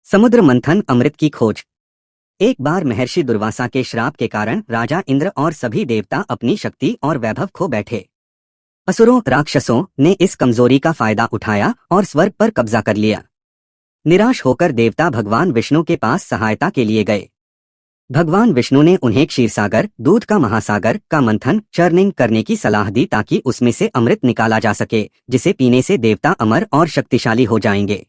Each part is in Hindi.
समुद्र मंथन, अमृत की खोज। एक बार महर्षि दुर्वासा के श्राप के कारण राजा इंद्र और सभी देवता अपनी शक्ति और वैभव खो बैठे। असुरों राक्षसों ने इस कमजोरी का फायदा उठाया और स्वर्ग पर कब्जा कर लिया। निराश होकर देवता भगवान विष्णु के पास सहायता के लिए गए। भगवान विष्णु ने उन्हें क्षीरसागर, दूध का महासागर का मंथन चर्निंग करने की सलाह दी ताकि उसमें से अमृत निकाला जा सके, जिसे पीने से देवता अमर और शक्तिशाली हो जाएंगे।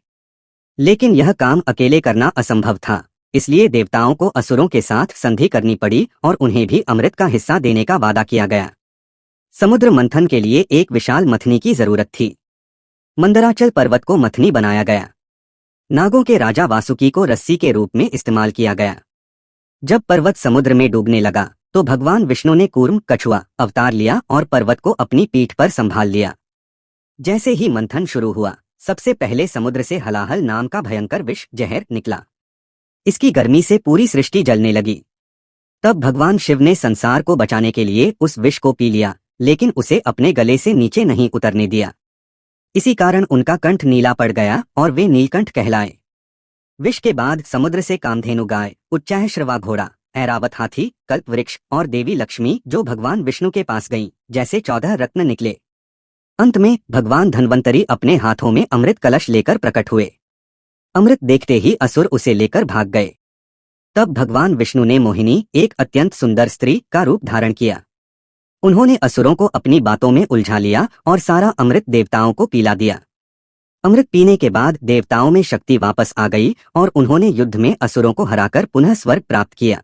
लेकिन यह काम अकेले करना असंभव था, इसलिए देवताओं को असुरों के साथ संधि करनी पड़ी और उन्हें भी अमृत का हिस्सा देने का वादा किया गया। समुद्र मंथन के लिए एक विशाल मथनी की जरूरत थी। मंदराचल पर्वत को मथनी बनाया गया। नागों के राजा वासुकी को रस्सी के रूप में इस्तेमाल किया गया। जब पर्वत समुद्र में डूबने लगा तो भगवान विष्णु ने कूर्म कछुआ अवतार लिया और पर्वत को अपनी पीठ पर संभाल लिया। जैसे ही मंथन शुरू हुआ, सबसे पहले समुद्र से हलाहल नाम का भयंकर विष जहर निकला। इसकी गर्मी से पूरी सृष्टि जलने लगी। तब भगवान शिव ने संसार को बचाने के लिए उस विष को पी लिया, लेकिन उसे अपने गले से नीचे नहीं उतरने दिया। इसी कारण उनका कंठ नीला पड़ गया और वे नीलकंठ कहलाए। विष के बाद समुद्र से कामधेनु गाय, उच्चाश्रवा घोड़ा, ऐरावत हाथी, कल्प वृक्ष और देवी लक्ष्मी जो भगवान विष्णु के पास गईं, जैसे 14 रत्न निकले। अंत में भगवान धन्वंतरी अपने हाथों में अमृत कलश लेकर प्रकट हुए। अमृत देखते ही असुर उसे लेकर भाग गए। तब भगवान विष्णु ने मोहिनी, एक अत्यंत सुंदर स्त्री का रूप धारण किया। उन्होंने असुरों को अपनी बातों में उलझा लिया और सारा अमृत देवताओं को पिला दिया। अमृत पीने के बाद देवताओं में शक्ति वापस आ गई और उन्होंने युद्ध में असुरों को हराकर पुनः स्वर्ग प्राप्त किया।